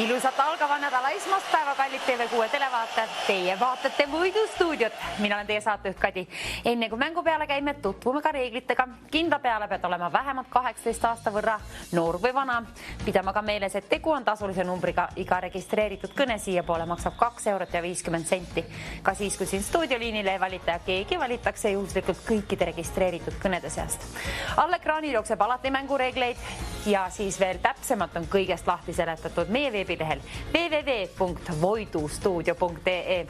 Ilusat algava nädala esmaspäeva, kallid TV6 televaatajad. Teie vaatate Võidustuudiot. Mina olen teie saatejuht Kadi. Enne kui mängu peale käime, tutvume ka reeglitega. Kindla peale pead olema vähemalt 18 aasta võrra noor või vana. Pidama ka meeles, et tegu on tasulise numbriga. Iga registreeritud kõne siia poole maksab 2 eurot ja 50 senti. Ka siis, kui siin stuudioliinile ei valita ja keegi valitakse juhuslikult kõikide registreeritud kõnede seast. All ekraanil jookseb alati mängureegleid ja siis veel täpsemalt on kõigest lahti seletatud meie veebilehel www.voidustuudio.ee.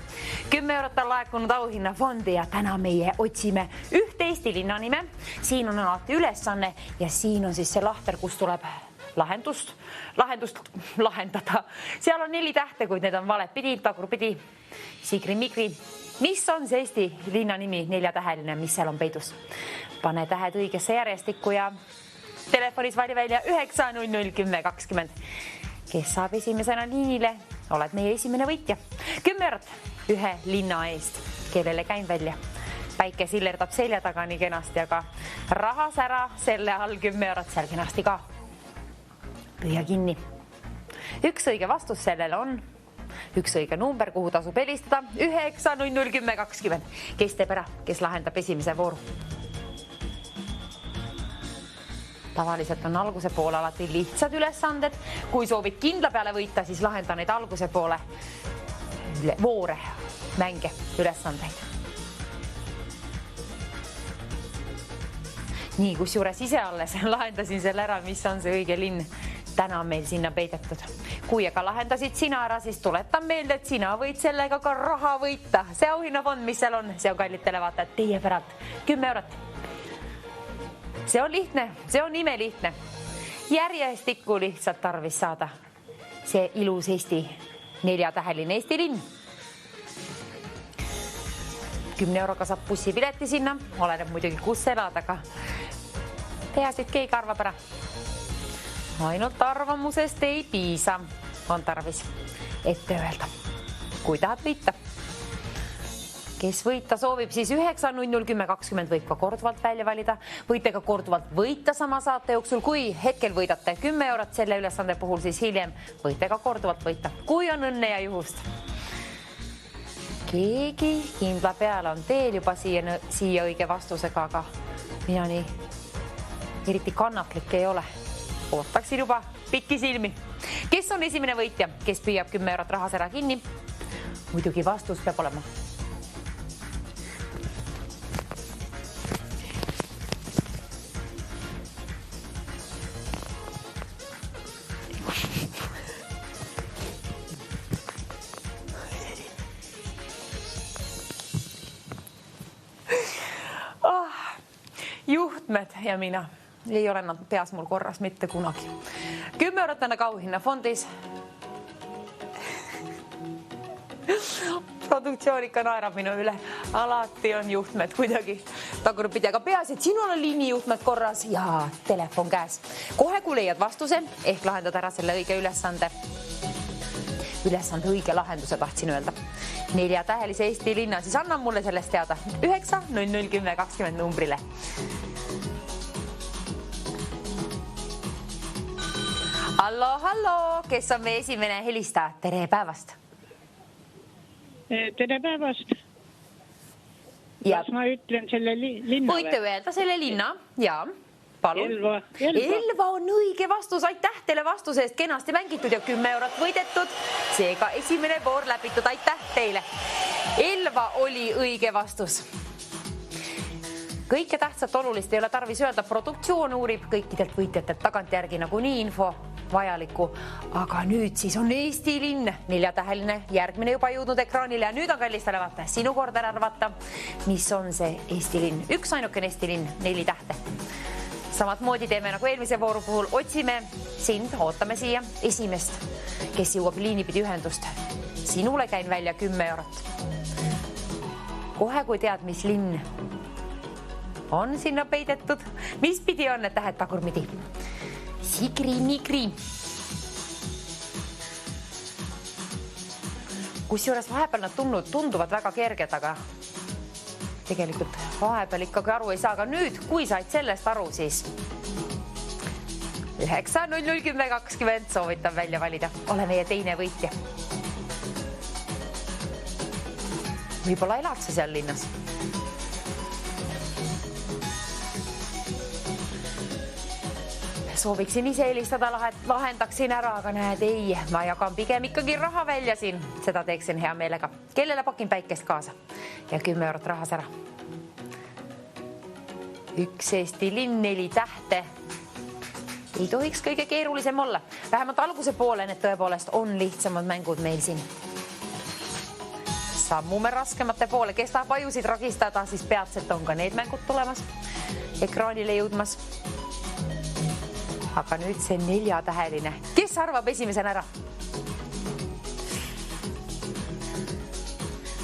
10 eurot on laekunud auhinnafondi ja täna meie otsime üht Eesti linna nime. Siin on alati ülesanne ja siin on siis see lahter, kus tuleb lahendust lahendada. Seal on 4 tähte, kuid need on valet pidi, tagurpidi, sigri-migri. Mis on see Eesti linna nimi 4-täheline, mis seal on peidus? Pane tähed õigesse järjestikku ja telefonis vali välja 9001020. Kes saab esimesena liinile, oled meie esimene võitja. 10 eurot ühe linna eest, kellele käin välja. Päike sillerdab selja taga nii kenasti, aga raha sära selle all 10 eurot seal kenasti ka. Püüa kinni. Üks õige vastus sellele on üks õige number, kuhu tasub helistada 9001020. Kes teeb ära, kes lahendab esimese vooru? Tavaliselt on alguse poole alati lihtsad ülesanded. Kui soovid kindla peale võita, siis lahenda neid alguse poole voore, mänge, ülesandeid. Nii, kus juures ise alles lahendasin selle ära, mis on see õige linn. Täna on meil sinna peidetud. Kui aga lahendasid sina ära, siis tuletan meelde, et sina võid sellega ka raha võita. See auhinnafond, mis seal on, see on kallid televaatajad teie päralt 10 eurot. See on lihtne, see on imelihtne. Järjestikku lihtsalt tarvis saada. See ilus Eesti, 4-täheline Eesti linn. 10 euroga saab bussipileti sinna, oleneb muidugi kus elad, aga teasid keegi arvab ära. Ainult arvamusest ei piisa, on tarvis ette öelda. Kui tahad võita? Kes võita soovib, siis 9001020 võib ka korduvalt välja valida. Võite ka korduvalt võita sama saate jooksul. Kui hetkel võidate 10 eurot selle ülesande puhul, siis hiljem võite ka korduvalt võita. Kui on õnne ja juhust. Keegi kindla peale on teel juba siia õige vastusega, aga mina nii eriti kannatlik ei ole. Ootaksin juba pikki silmi. Kes on esimene võitja, kes püüab 10 eurot rahasära kinni? Muidugi vastus peab olema. Juhtmed ja mina. Ei ole nad peas mul korras mitte kunagi. 10 eurot on auhinnafondis. Produktsioon ikka naerab minu üle. Alati on juhtmed kuidagi tagurpidi, aga peas, et sinul on liinijuhtmed korras ja telefon käes. Kohe kui leiad vastuse, ehk lahendad ära selle õige ülesande õige lahenduse tahtsin öelda. 4-tähelise Eesti linna, siis anna mulle sellest teada 9001020 numbrile. Hallo, kes on meie esimene helistaja? Tere päevast! Tere päevast! Kas ma ütlen selle linna? Võite öelda selle linna, jaa. Palun. Elva on õige vastus. Aitäh teile vastuse eest, kenasti mängitud ja 10 eurot võidetud. Seega esimene voor läbitud. Aitäh teile. Elva oli õige vastus. Kõike tähtsat olulist ei ole tarvis öelda. Produktsioon uurib kõikidelt võitjatelt tagantjärgi nagu nii info vajalikku. Aga nüüd siis on Eesti linn, 4-täheline, järgmine juba jõudnud ekraanile ja nüüd on kallistele vaata. Sinu kord ära arvata, mis on see Eesti linn. Üks ainukene Eesti linn, 4 tähte. Samad moodi teeme nagu eelmise vooru puhul. Otsime sind, ootame siia esimest, kes jõuab liinipidi ühendust. Sinule käin välja 10 eurot. Kohe kui tead, mis linn on sinna peidetud, mis pidi on need tähed tagurmidi? Sigri-migri. Kusjuures vahepeal nad tunduvad väga kerged, aga tegelikult vahepeal ikkagi aru ei saa. Aga nüüd, kui said sellest aru, siis 9.00.10.20 soovitan välja valida. Ole meie teine võitja. Võib-olla elad sa seal linnas. Sooviksin ise helistada, lahendaksin ära, aga näed, ei. Ma jagan pigem ikkagi raha välja siin. Seda teeksin hea meelega. Kellele pakin päikest kaasa? Ja 10 eurot rahas ära. Üks Eesti linn, 4 tähte. Ei tohiks kõige keerulisem olla. Vähemalt alguse poole need tõepoolest on lihtsamad mängud meil siin. Sammume raskemate poole. Kes tahab ajusid ragistada, siis peatselt on ka need mängud tulemas. Ekraanile jõudmas. Aga nüüd see 4-täheline. Kes arvab esimesena ära?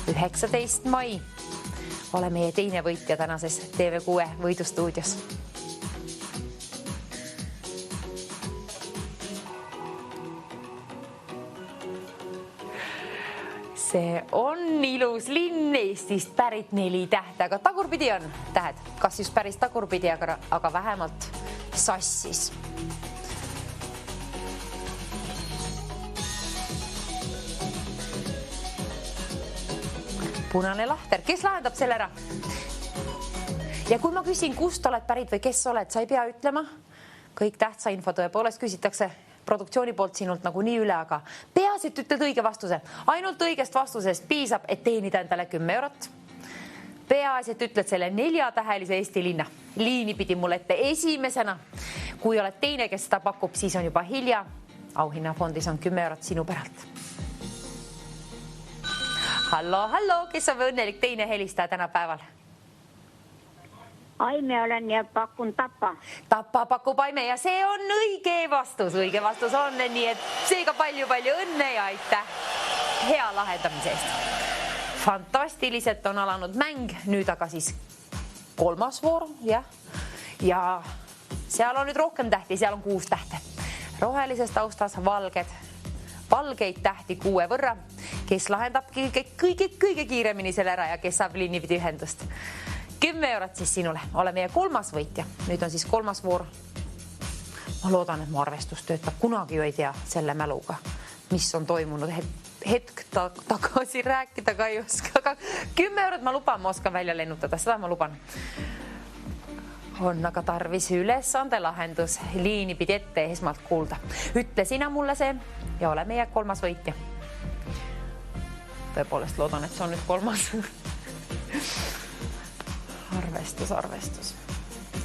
19. mai. Ole meie teine võitja tänases TV6 võidustuudios. See on ilus linn, Eestist pärit 4 tähte, aga tagurpidi on tähed. Kas just päris tagurpidi, aga vähemalt sassis. Punane lahter. Kes lahendab selle ära? Ja kui ma küsin, kust oled pärit või kes oled, sa ei pea ütlema. Kõik tähtsa info tõepoolest küsitakse produktsiooni poolt sinult nagu nii üle, aga peaasi, et ütled õige vastuse. Ainult õigest vastusest piisab, et teenida endale 10 eurot. Peaasi, et ütled selle 4-tähelise Eesti linna. Liini pidi mul ette esimesena. Kui oled teine, kes seda pakub, siis on juba hilja. Auhinnafondis on 10 eurot sinu päralt. Hallo, kes on õnnelik teine helistaja täna päeval? Aime olen ja pakun Tapa. Tapa pakub Aime ja see on õige vastus. Õige vastus on, nii et seega palju õnne ja aitäh hea lahendamise eest. Fantastiliselt on alanud mäng, nüüd aga siis 3. voor, jah. Ja seal on nüüd rohkem tähti, seal on 6 tähte. Rohelises taustas valgeid tähti 6 võrra. Kes lahendab kõige kiiremini selle ära ja kes saab liinipidi ühendust. 10 eurot siis sinule. Ole meie 3. võitja. Nüüd on siis 3. voor. Ma loodan, et mu arvestus töötab. Kunagi ju ei tea selle mäluga, mis on toimunud. Hetk tagasi rääkida ka ei oska. Aga 10 eurot ma luban, ma oskan välja lennutada. Seda ma luban. On aga tarvis ülesande lahendus. Liini pidi ette esmalt kuulda. Ütle sina mulle see ja ole meie 3. võitja. Tõepoolest loodan, et see on nüüd 3. Arvestus.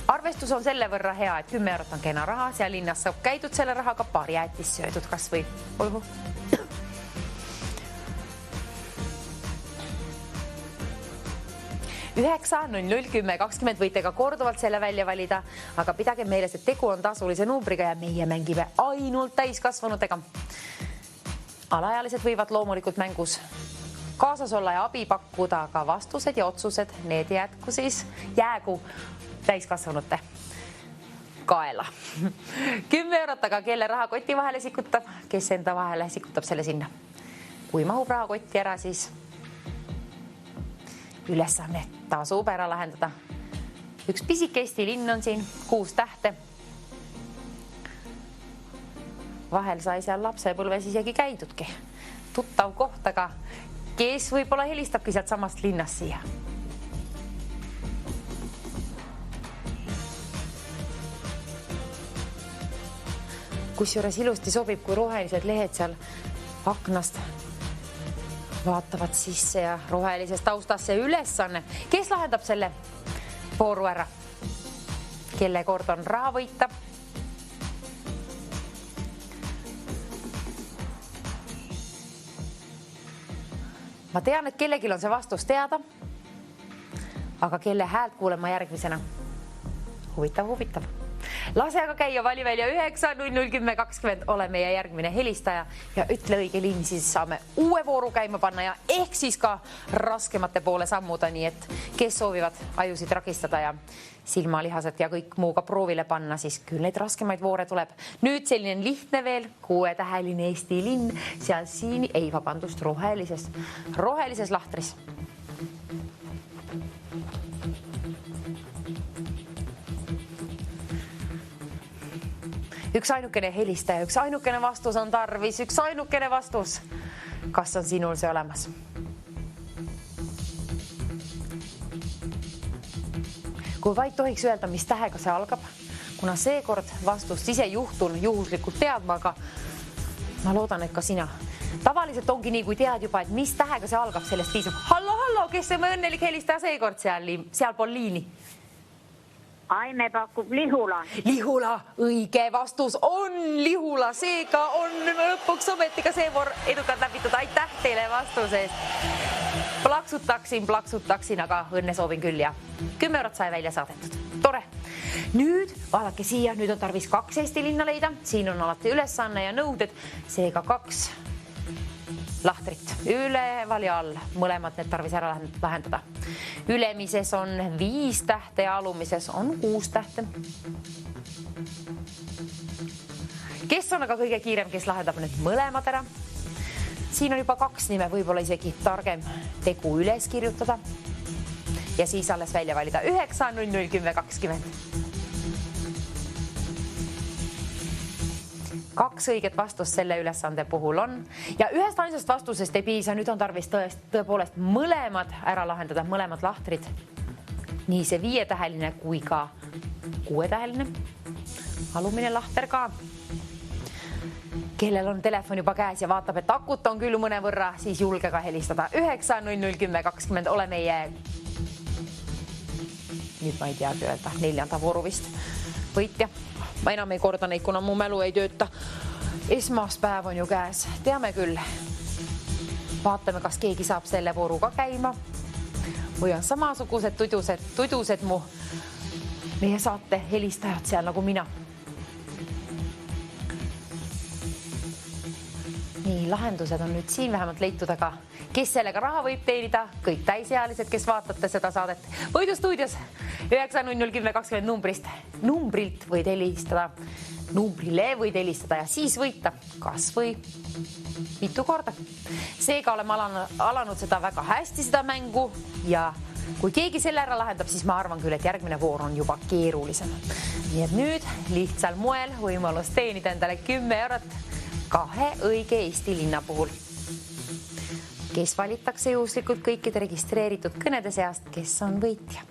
Arvestus on selle võrra hea, et 10 eurot on kena raha. Seal linnas saab käidud selle rahaga, paar jäätis söödud kas või. Olgu. Üheksa, 10.20 võite ka korduvalt selle välja valida, aga pidage meeles, et tegu on tasulise numbriga ja meie mängime ainult täiskasvanutega. Alaealised võivad loomulikult mängus kaasas olla ja abi pakkuda, aga vastused ja otsused, need jäägu täiskasvanute kaela. 10 eurot, aga kelle rahakoti vahele sikutab, kes enda vahele sikutab selle sinna. Kui mahub rahakotti ära, siis ülesanne tasub ära lahendada. Üks pisik Eesti linn on siin, 6 tähte. Vahel sai seal lapsepõlves isegi käidudki. Tuttav koht, aga kes võib-olla helistabki sealt samast linnast siia? Kusjuures ilusti sobib, kui rohelised lehed seal aknast vaatavad sisse ja rohelises taustas see ülesanne. Kes lahendab selle vooru ära? Kelle kord on raha võita? Ma tean, et kellelgi on see vastus teada, aga kelle häält kuulen ma järgmisena? Huvitav. Lase aga käia, vali välja 9.00.10.20, ole meie järgmine helistaja ja ütle õige linn, siis saame uue vooru käima panna ja ehk siis ka raskemate poole sammuda, nii et kes soovivad ajusid ragistada ja silmalihased ja kõik muuga proovile panna, siis küll neid raskemaid voore tuleb. Nüüd selline lihtne veel, 6-täheline Eesti linn, seal rohelises lahtris. Üks ainukene helistaja, üks ainukene vastus on tarvis, üks ainukene vastus. Kas on sinul see olemas? Kui vaid tohiks öelda, mis tähega see algab, kuna seekord vastust ise juhtun juhuslikult teadma, aga ma loodan, et ka sina. Tavaliselt ongi nii, kui tead juba, et mis tähega see algab, sellest piisab. Hallo, kes see õnnelik helistaja seekord seal pool liini? Aime pakub Lihula. Lihula, õige vastus on Lihula, seega on lõpuks ometi ka see voor edukalt läbitud. Aitäh teile vastuse eest. Plaksutaksin, aga õnne soovin küll ja 10 eurot sai välja saadetud. Tore. Nüüd vaadake siia, nüüd on tarvis 2 Eesti linna leida. Siin on alati ülesanne ja nõuded, seega 2 lahtrit üleval ja all. Mõlemad need tarvis ära lahendada. Ülemises on 5 tähte ja alumises on 6 tähte. Kes on aga kõige kiirem, kes lahendab need mõlemad ära? Siin on juba 2 nime, võib-olla isegi targem tegu üles kirjutada ja siis alles välja valida 9 00 10 20. 2 õiget vastust selle ülesande puhul on ja ühest ainsast vastusest ei piisa, nüüd on tarvis tõepoolest mõlemad ära lahendada, mõlemad lahtrid. Nii see 5-täheline kui ka 6-täheline. Alumine lahter ka. Kellel on telefon juba käes ja vaatab, et akut on küll mõnevõrra, siis julge ka helistada 9 00 10 20. Ole meie, nüüd ma ei teagi öelda, 4. vooru vist võitja. Ma enam ei korda neid, kuna mu mälu ei tööta. Esmaspäev on ju käes, teame küll. Vaatame, kas keegi saab selle vooruga käima või on samasugused tudused mu meie saate helistajad seal nagu mina. Nii, lahendused on nüüd siin vähemalt leitud, aga kes sellega raha võib teenida? Kõik täisealised, kes vaatate seda saadet. Võidustuudios 9 00 10 20 numbrilt võid helistada, numbrile võid helistada ja siis võita kas või mitu korda. Seega oleme alanud seda väga hästi, seda mängu ja kui keegi selle ära lahendab, siis ma arvan küll, et järgmine voor on juba keerulisem. Nii et nüüd lihtsal moel võimalus teenida endale 10 eurot 2 õige Eesti linna puhul. Kes valitakse juhuslikult kõikide registreeritud kõnede seast, kes on võitja.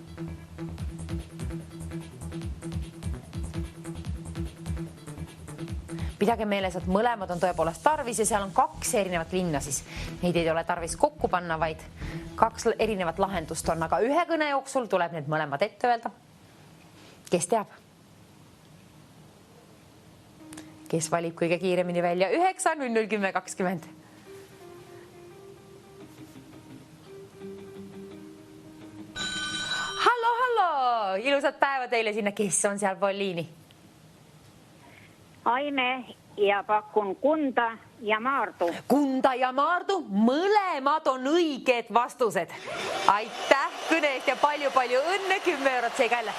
Pidage meeles, et mõlemad on tõepoolest tarvis ja seal on 2 erinevat linna, siis neid ei ole tarvis kokku panna, vaid 2 erinevat lahendust on, aga ühe kõne jooksul tuleb need mõlemad ette öelda. Kes teab? Kes valib kõige kiiremini välja 9 00 10 20. Hallo, ilusat päeva teile sinna, kes on seal pool liini? Aime ja pakun Kunda ja Maardu. Kunda ja Maardu, mõlemad on õiged vastused. Aitäh kõne eest ja palju õnne, 10 eurot seega jälle.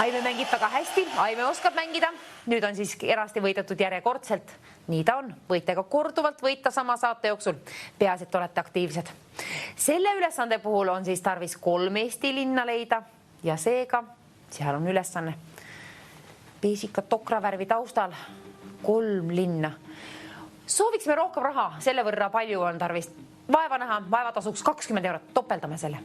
Aime mängib väga hästi, Aime oskab mängida. Nüüd on siis erasti võidetud järjekordselt. Nii ta on, võite ka korduvalt võita sama saate jooksul. Peaasi, et olete aktiivsed. Selle ülesande puhul on siis tarvis 3 Eesti linna leida ja seega seal on ülesanne. Peesika tokravärvi taustal 3 linna. Sooviksime rohkem raha, selle võrra palju on tarvis vaeva näha, vaeva tasuks 20 eurot, topeldame selle.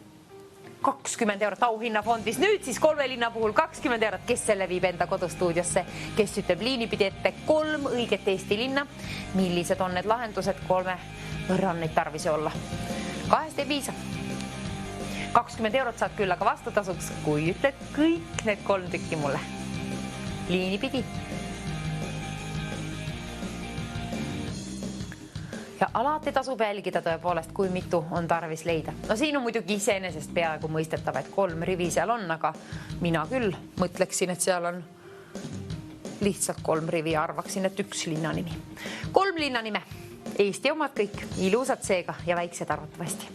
20 eurot auhinnafondis, nüüd siis 3 linna puhul 20 eurot, kes selle viib enda kodustuudiosse, kes ütleb liinipidi ette 3 õiget Eesti linna. Millised on need lahendused? 3 võrra on neid tarvis olla. 2 ei piisa. 20 eurot saad küll aga vastutasuks, kui ütled kõik need 3 tükki mulle. Liinipidi. Ja alati tasub jälgida tõepoolest, kui mitu on tarvis leida. No siin on muidugi iseenesest peaaegu mõistetav, et 3 rivi seal on, aga mina küll mõtleksin, et seal on lihtsalt 3 rivi ja arvaksin, et 1 linna nimi. 3 linna nime. Eesti omad kõik, ilusad seega ja väiksed arvatavasti.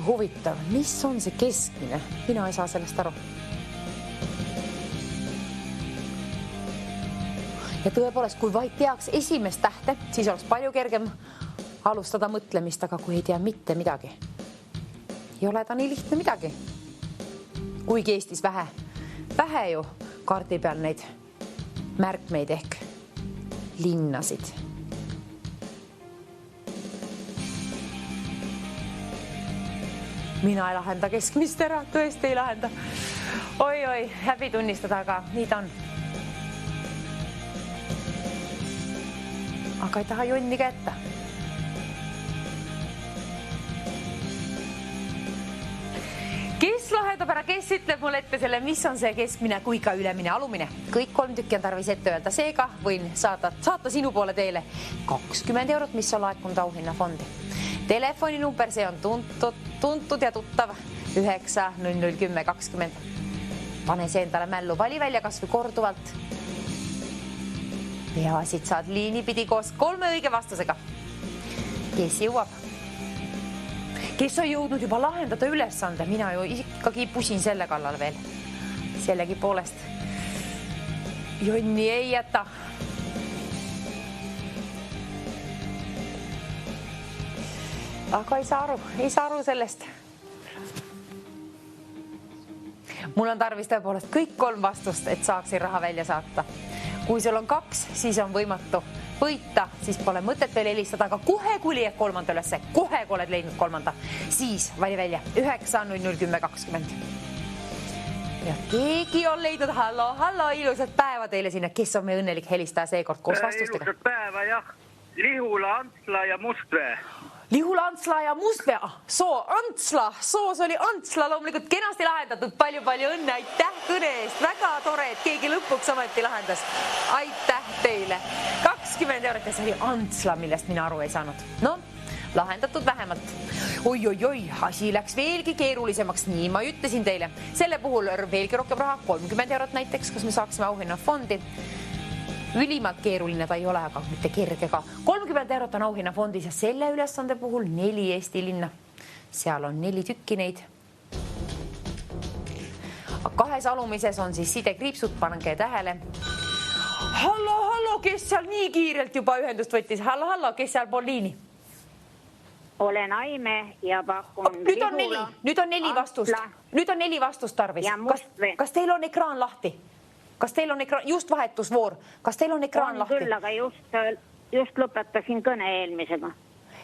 Huvitav, mis on see keskmine? Mina ei saa sellest aru. Ja tõepoolest, kui vaid teaks esimest tähte, siis oleks palju kergem alustada mõtlemist, aga kui ei tea mitte midagi. Ei ole ta nii lihtne midagi. Kuigi Eestis vähe ju kaardi peal neid märkmeid ehk linnasid. Mina ei lahenda keskmist ära, tõesti ei lahenda. Oi, häbi tunnistada, aga nii ta on. Aga ei taha jonni kätta. Kes lahendab ära, kes ütleb mulle ette selle, mis on see keskmine kui ka ülemine alumine? Kõik 3 tükki on tarvis ette öelda, seega võin saata sinu poole teile 20 €, mis on laekunud auhinnafondi. Telefoninumber, see on tuntud ja tuttav 9 00 10 20. Pane see endale mällu, vali välja kas või korduvalt. Peasid saad liinipidi koos 3 õige vastusega. Kes jõuab? Kes on jõudnud juba lahendada ülesande? Mina ju ikkagi pusin selle kallal veel. Sellegi poolest jonni ei jäta. Aga ei saa aru sellest. Mul on tarvis tõepoolest kõik 3 vastust, et saaksin raha välja saata. Kui sul on 2, siis on võimatu võita, siis pole mõtet veel helistada, aga kohe kui leiad 3. ülesse, kohe kui oled leidnud 3, siis vali välja 9 00 10 20. Ja keegi on leidnud, hallo, ilusat päeva teile sinna, kes on meie õnnelik helistaja seekord koos vastustega. Ilusat päeva, jah. Lihula, Antsla ja Mustvee. Lihula, Antsla ja Mustvee. Soos oli Antsla loomulikult kenasti lahendatud. Palju õnne, aitäh kõne eest. Väga tore, et keegi lõpuks ometi lahendas. Aitäh teile. 20 € ja see oli Antsla, millest mina aru ei saanud. No, lahendatud vähemalt. Oi, asi läks veelgi keerulisemaks, nii ma ütlesin teile. Selle puhul veelgi rohkem raha, 30 € näiteks, kus me saaksime auhinnafondi. Ülimalt keeruline ta ei ole, aga mitte kerge ka. 30 € on auhinnafondis ja selle ülesande puhul 4 Eesti linna. Seal on 4 tükki neid. 2 alumises on siis sidekriipsud, pange tähele. Hallo, kes seal nii kiirelt juba ühendust võttis? Hallo, kes seal pool liini? Olen Aime ja pakun Nüüd on 4 vastust. Nüüd on 4 vastust tarvis. Kas teil on ekraan lahti? Kas teil on ekraan, just vahetusvoor, kas teil on ekraan lahti? Küll, aga just lõpetasin kõne eelmisega.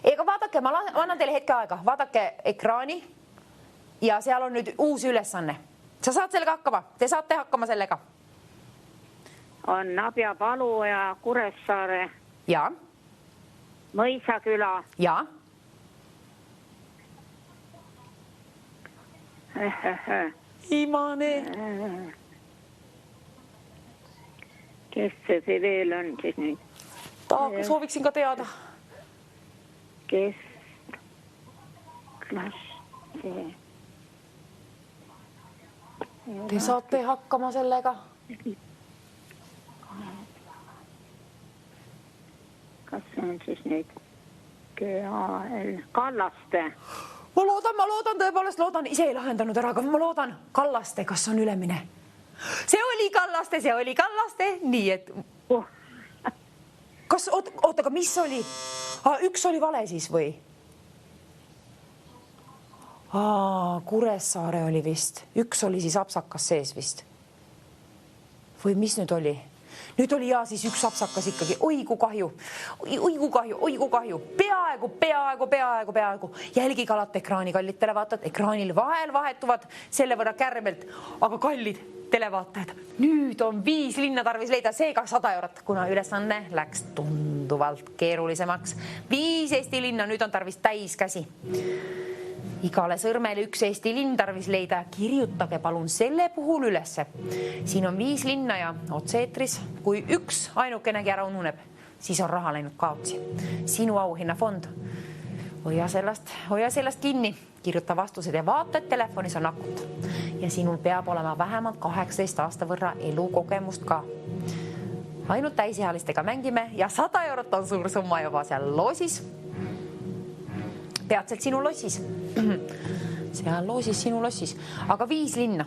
Ega vaadake, ma annan teile hetke aega. Vaadake ekraani ja seal on nüüd uus ülesanne. Sa saad sellega hakkama, te saate hakkama sellega. On Abja Palu ja Kuressaare. Ja. Mõisaküla. Ja. Imane. Kes see veel on siis nüüd? Sooviksin ka teada. Kes? Klass see. Te saate hakkama sellega. Kas see on siis nüüd Kallaste? Ma loodan, tõepoolest loodan. Ise ei lahendanud ära, aga ma loodan. Kallaste, kas on ülemine? See oli Kallaste, nii et... Kas, aga mis oli? Üks oli vale siis või? Kuressaare oli vist. Üks oli siis apsakas sees vist. Või mis nüüd oli? Nüüd oli siis üks apsakas ikkagi. Oi kui kahju. Peaaegu. Jälgige alati ekraani, kallid televaatajad. Ekraanil vahel vahetuvad selle võrra kärmelt, aga kallid televaatajad. Nüüd on 5 linna tarvis leida, seega 100 €, kuna ülesanne läks tunduvalt keerulisemaks. 5 Eesti linna, nüüd on tarvis täis käsi. Igale sõrmele 1 Eesti linn tarvis leida. Kirjutage palun selle puhul ülesse. Siin on 5 linna ja otse-eetris. Kui üks ainukenegi ära ununeb, siis on raha läinud kaotsi. Sinu auhinnafond. Hoia sellest kinni. Kirjuta vastused ja vaata, et telefonis on akut. Ja sinul peab olema vähemalt 18 aasta võrra elukogemust ka. Ainult täisealistega mängime ja 100 € on suur summa juba seal loosis. Peatselt sinu lossis. Seal loosis sinu lossis. Aga 5 linna.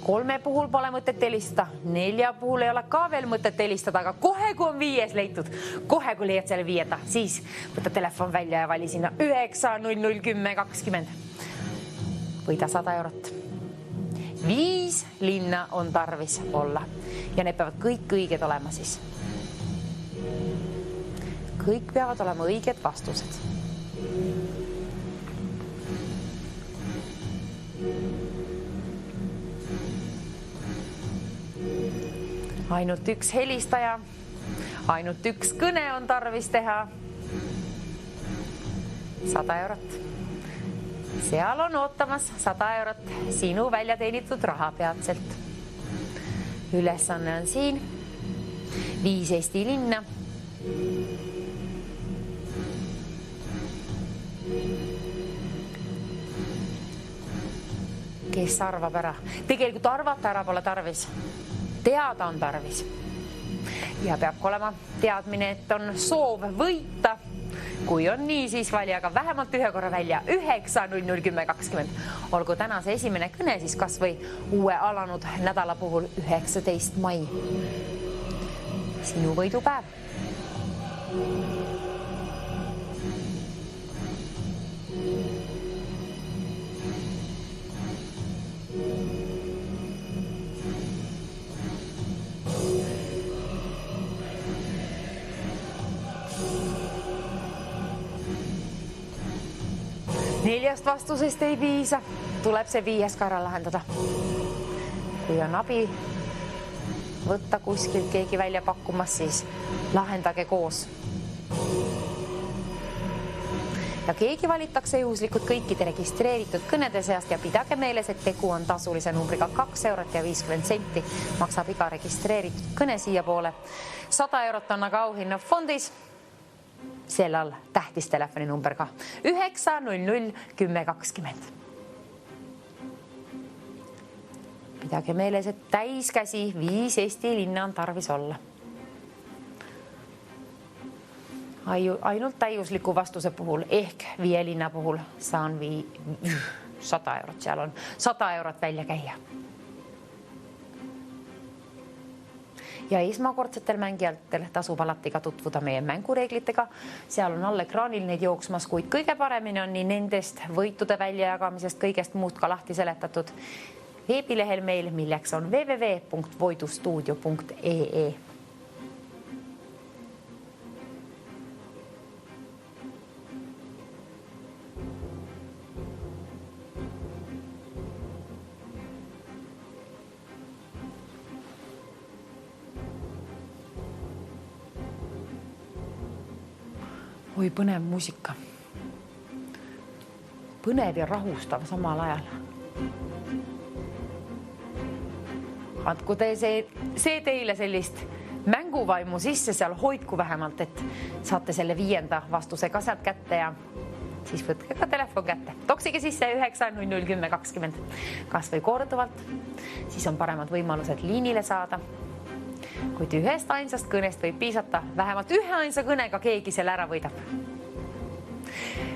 3 puhul pole mõtet helistada, 4 puhul ei ole ka veel mõtet helistada, aga kohe kui on 5 leitud, kohe kui leiad selle 5, siis võta telefon välja ja vali sinna 9001020. Võida 100 eurot. 5 linna on tarvis olla ja need peavad kõik õiged olema siis. Kõik peavad olema õiged vastused. Ainult üks helistaja, ainult üks kõne on tarvis teha. 100 eurot. Seal on ootamas 100 eurot sinu välja teenitud raha peatselt. Ülesanne on siin 5 Eesti linna. Kes arvab ära? Tegelikult arvata ära pole tarvis. Teada on tarvis. Ja peab olema teadmine, et on soov võita. Kui on nii, siis vali aga vähemalt ühe korra välja 9001020. Olgu tänase esimene kõne siis kas või uue alanud nädala puhul 19. mai. Sinu võidupäev. Neljast vastusest ei piisa, tuleb see 5 ka ära lahendada. Kui on abi võtta kuskilt keegi välja pakkumas, siis lahendage koos. Ja keegi valitakse juhuslikult kõikide registreeritud kõnede seast ja pidage meeles, et tegu on tasulise numbriga 2 eurot ja 50 senti. Maksab iga registreeritud kõne siia poole. 100 eurot on aga auhinna fondis. Selle all tähtis telefoninumber ka 9001020. Pidage meeles, et täiskäsi 5 Eesti linna on tarvis olla. Ainult täiusliku vastuse puhul ehk 5 linna puhul saan 100 eurot, seal on 100 eurot välja käia. Ja esmakordsetel mängijatel tasub alati ka tutvuda meie mängureeglitega. Seal on all ekraanil neid jooksmas, kuid kõige paremini on nii nendest võitude väljajagamisest kõigest muud ka lahti seletatud veebilehel meil, milleks on www.voidustuudio.ee. Oi, põnev muusika. Põnev ja rahustav samal ajal. Andku see teile sellist mänguvaimu sisse, seal hoidku vähemalt, et saate selle 5. vastuse ka sealt kätte ja siis võtke ka telefon kätte. Toksige sisse 9001020. Kas või korduvalt, siis on paremad võimalused liinile saada. Kuid ühest ainsast kõnest võib piisata, vähemalt ühe ainsa kõnega keegi selle ära võidab.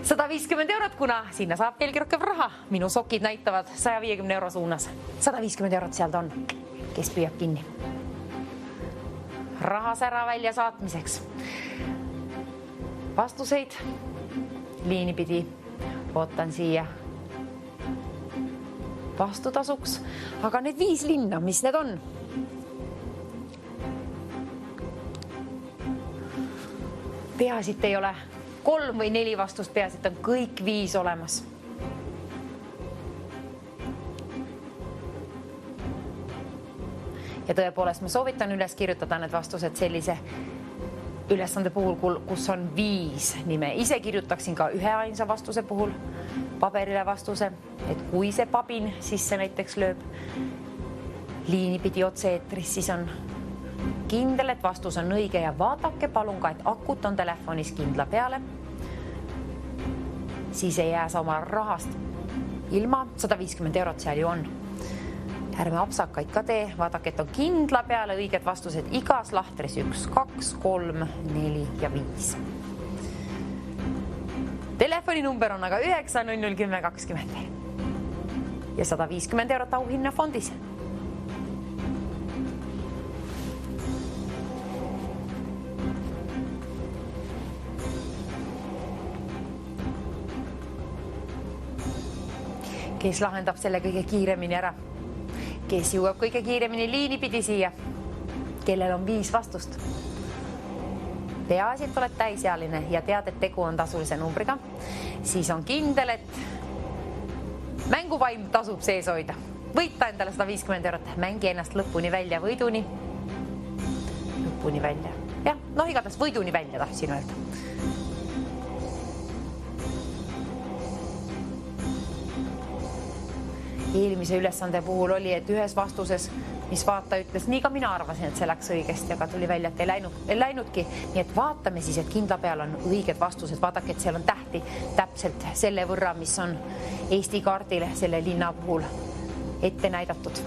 150 eurot, kuna sinna saab veelgi rohkem raha. Minu sokid näitavad 150 euro suunas. 150 eurot sealt on, kes püüab kinni. Rahasära välja saatmiseks. Vastuseid liini pidi ootan siia vastutasuks. Aga need 5 linna, mis need on? Peasit ei ole 3 või 4 vastust, peasit on kõik 5 olemas. Ja tõepoolest ma soovitan üles kirjutada need vastused sellise ülesande puhul, kus on 5 nime. Ise kirjutaksin ka ühe ainsa vastuse puhul paberile vastuse, et kui see pabin sisse näiteks lööb liini pidi otse eetris, siis on kindel, et vastus on õige ja vaadake palun ka, et akut on telefonis kindla peale. Siis ei jää sa oma rahast ilma, 150 eurot seal ju on. Ärme apsakaid ka tee, vaadake, et on kindla peale õiged vastused igas lahtris 1, 2, 3, 4 ja 5. Telefoninumber on aga 9001020 ja 150 eurot auhinna fondis. kes lahendab selle kõige kiiremini ära, kes jõuab kõige kiiremini liini pidi siia, kellel on 5 vastust. Peaasi, et oled täisealine ja tead, et tegu on tasulise numbriga, siis on kindel, et mänguvaim tasub sees hoida. Võita endale 150 eurot, mängi ennast lõpuni välja, võiduni. Lõpuni välja. Jah, igatahes võiduni välja tahtsin öelda. Eelmise ülesande puhul oli, et ühes vastuses, mis vaata ütles, nii ka mina arvasin, et see läks õigesti, aga tuli välja, et ei läinudki. Nii et vaatame siis, et kindla peal on õiged vastused. Vaadake, et seal on tähti täpselt selle võrra, mis on Eesti kaardile selle linna puhul ette näidatud.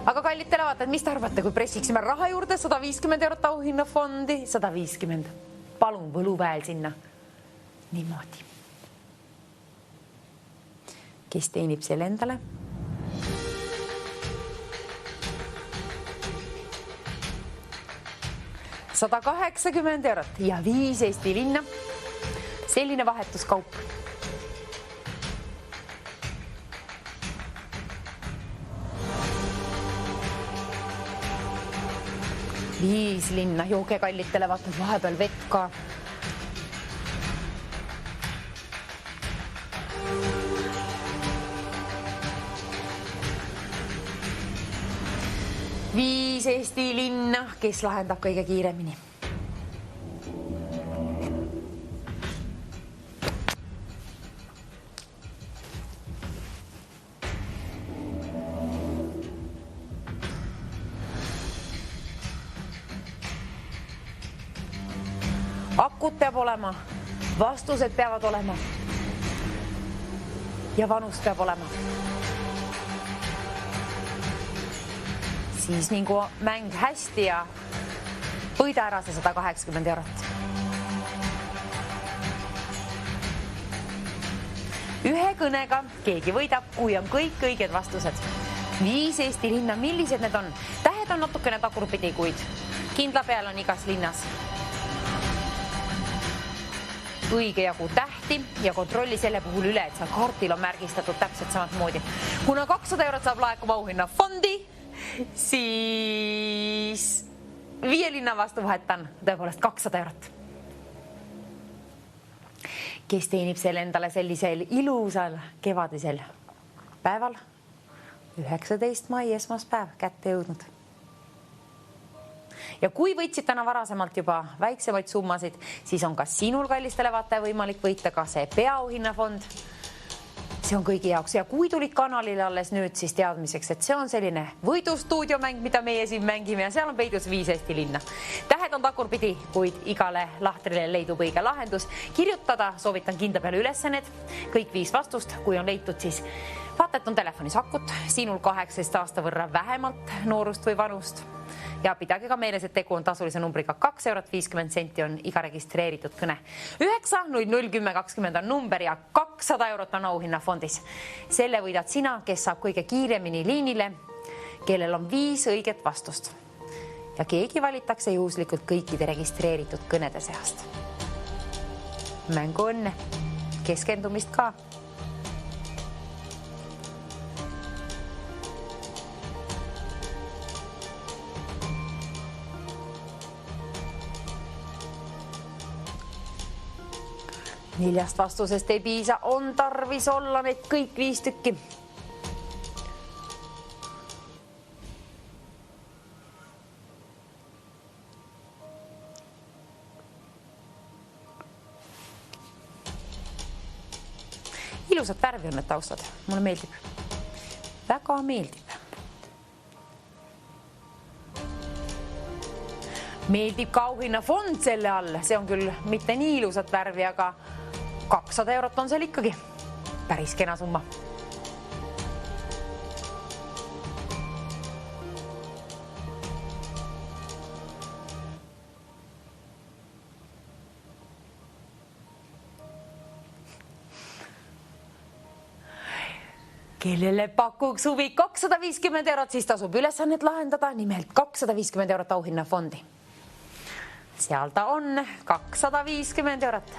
Aga kallitele vaatajad, mis te arvate, kui pressiksime raha juurde 150 eurot auhinnafondi? 150. Palun võluväel sinna. Niimoodi. Kes teenib selle endale? €180 ja 5 Eesti linna. Selline vahetuskaup. Viis linna, jooge kallitele, vaatad vahepeal vett ka. Viis Eesti linna, kes lahendab kõige kiiremini. Akud peab olema, vastused peavad olema ja vanus peab olema. Siis mingu mäng hästi ja võida ära see 180 eurot. Ühe kõnega keegi võidab, kui on kõik õiged vastused. 5 Eesti linna, millised need on? Tähed on natukene tagurpidi, kuid kindla peal on igas linnas õige jagu tähti ja kontrolli selle puhul üle, et seal kaartil on märgistatud täpselt samamoodi. Kuna 200 eurot saab laekuma auhinnafondi, siis 5 linna vastu vahetan tõepoolest 200 eurot. Kes teenib selle endale sellisel ilusal kevadisel päeval, 19. mai esmaspäev kätte jõudnud. Ja kui võitsid täna varasemalt juba väiksemaid summasid, siis on ka sinul, kallistele vaataja, võimalik võita ka see peaauhinnafond. See on kõigi jaoks ja kui tulid kanalile alles nüüd, siis teadmiseks, et see on selline võidustuudiomäng, mida meie siin mängime ja seal on peidus 5 Eesti linna. Tähed on tagurpidi, kuid igale lahtrile leidub õige lahendus. Kirjutada soovitan kindla peale ülesannet, kõik 5 vastust, kui on leitud, siis vaata, et on telefonis akut, sinul 18 aasta võrra vähemalt noorust või vanust. Ja pidage ka meeles, et tegu on tasulise numbriga 2 eurot 50 senti on iga registreeritud kõne. 9001020 on number ja 200 eurot on auhinnafondis. Selle võidad sina, kes saab kõige kiiremini liinile, kellel on 5 õiget vastust. Ja keegi valitakse juhuslikult kõikide registreeritud kõnede seast. Mängu õnne, keskendumist ka. Neljast vastusest ei piisa, on tarvis olla need kõik 5 tükki. Ilusad värvi on need taustad, mulle meeldib. Väga meeldib. Meeldib ka auhinnafond selle all, see on küll mitte nii ilusat värvi, aga 200 eurot on seal ikkagi. Päris kena summa. Kellele pakuks huvi 250 eurot, siis tasub ülesannet lahendada, nimelt 250 eurot auhinnafondi. Seal ta on, 250 eurot.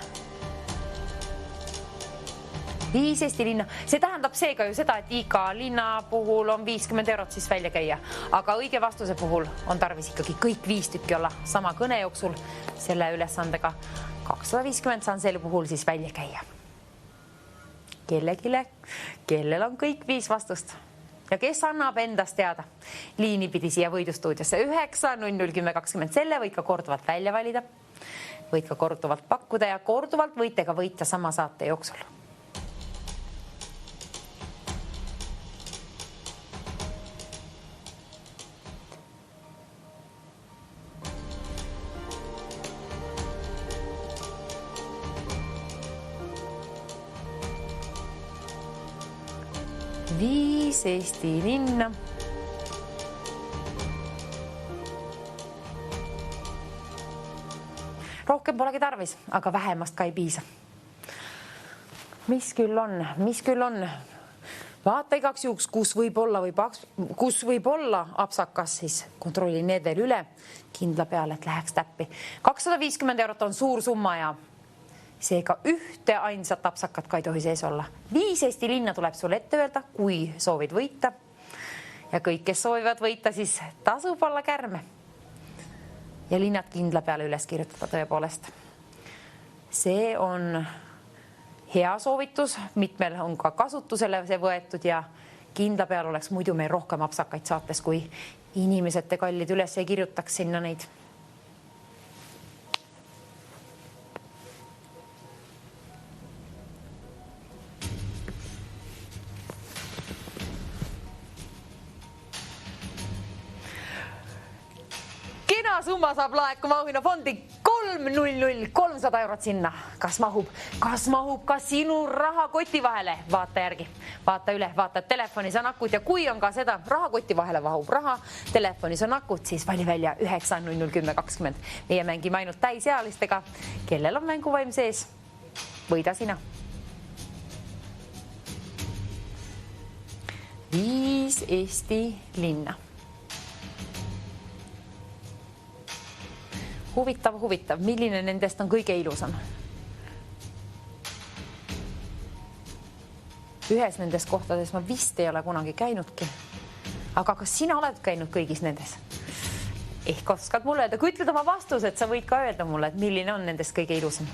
5 Eesti linna. See tähendab seega ju seda, et iga linna puhul on 50 eurot siis välja käia. Aga õige vastuse puhul on tarvis ikkagi kõik 5 tükki olla sama kõne jooksul. Selle ülesandega 250 saan selle puhul siis välja käia. Kellel on kõik 5 vastust? Ja kes annab endast teada? Liini pidi siia võidustuudiosse 9-0-10-20. Selle võid ka korduvalt välja valida. Võid ka korduvalt pakkuda ja korduvalt võite ka võita sama saate jooksul. Viis Eesti linna. Rohkem polegi tarvis, aga vähemast ka ei piisa. Mis küll on? Vaata igaks juhuks, kus võib olla apsakas, siis kontrolli need veel üle kindla peale, et läheks täppi. 250 eurot on suur summa ja seega ühte ainsat apsakat ka ei tohi sees olla. 5 Eesti linna tuleb sul ette öelda, kui soovid võita. Ja kõik, kes soovivad võita, siis tasub olla kärme. Ja linnad kindla peale üles kirjutada tõepoolest. See on hea soovitus, mitmel on ka kasutusele see võetud ja kindla peal oleks muidu meil rohkem apsakaid saates, kui inimesed te kallid üles ei kirjutaks sinna neid. Summa saab laekuma auhinnafondi 300 eurot sinna. Kas mahub ka sinu rahakoti vahele? Vaata järgi, vaata üle, vaata telefonis on akud ja kui on ka seda rahakoti vahele mahub raha, telefonis on akud, siis vali välja 9-0-10-20. Meie mängime ainult täisealistega, kellel on mänguvaim sees. Võida sina. 5 Eesti linna. Huvitav, milline nendest on kõige ilusam? Ühes nendest kohtades ma vist ei ole kunagi käinudki. Aga kas sina oled käinud kõigis nendes? Ehk oskad mulle öelda, kui ütled oma vastused, sa võid ka öelda mulle, et milline on nendest kõige ilusam.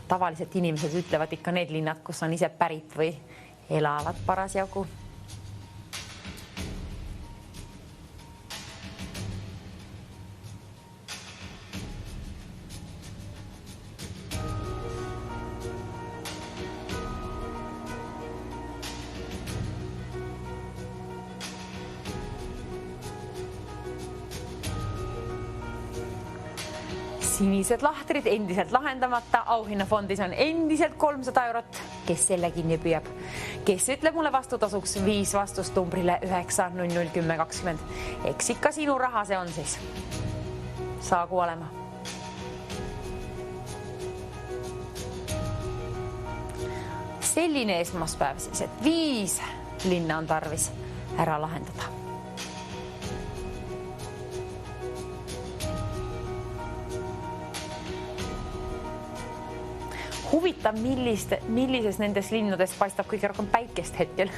Tavaliselt inimesed ütlevad ikka need linnad, kus on ise pärit või elavad parasjagu. Sinised lahtrid endiselt lahendamata, auhinnafondis on endiselt 300 eurot, kes selle kinni püüab. Kes ütleb mulle vastutasuks 5 vastust numbrile 9-0-10-20. Eks ikka sinu raha see on siis. Saagu olema. Selline esmaspäev siis, et 5 linna on tarvis ära lahendada. Huvitav, millises nendes linnades paistab kõige rohkem päikest hetkel.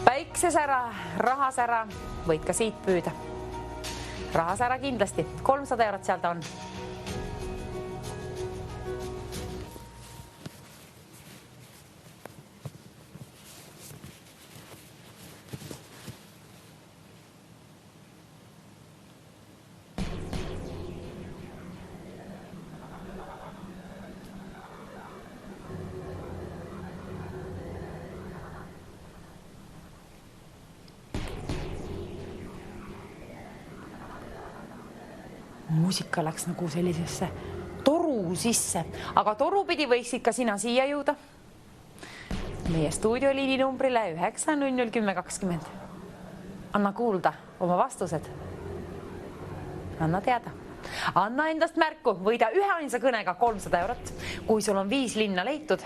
Päiksesära, rahasära, võid ka siit püüda. Rahasära kindlasti, 300 eurot seal ta on. Muusika läks nagu sellisesse toru sisse, aga toru pidi võiksid ka sina siia jõuda. Meie stuudioliini numbrile 9-0-10-20. Anna kuulda oma vastused. Anna teada. Anna endast märku, võida üheainsa kõnega 300 eurot. Kui sul on 5 linna leitud,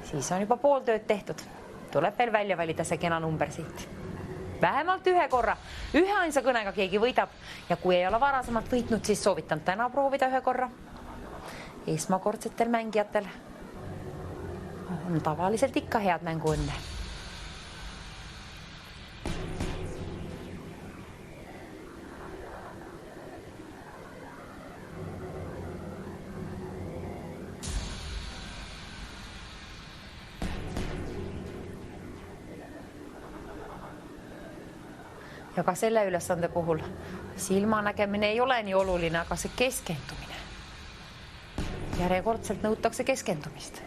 siis on juba pool tööd tehtud. Tuleb veel välja valida see kena number siit. Vähemalt ühe korra, üheainsa kõnega keegi võidab ja kui ei ole varasemalt võitnud, siis soovitan täna proovida ühe korra. Esmakordsetel mängijatel on tavalliselt ikka head mänguõnne. Ja ka selle ülesande puhul silmanägemine ei ole nii oluline, aga see keskendumine. Järjekordselt nõutakse keskendumist.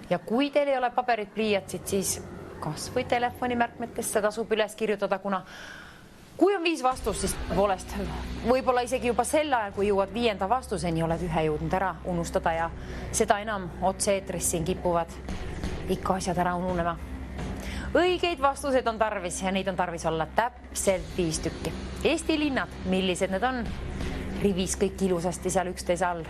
Ja kui teil ei ole paberit pliiatsid, siis kas või telefonimärkmetesse tasub üles kirjutada, kuna kui on 5 vastust, siis poolest võib-olla isegi juba sel ajal, kui jõuad 5. vastuseni, oled ühe jõudnud ära unustada ja seda enam otse-eetris siin kipuvad ikka asjad ära ununema. Õigeid vastused on tarvis ja neid on tarvis olla täpselt 5 tükki. Eesti linnad, millised need on? Rivis kõik ilusasti seal üksteise all.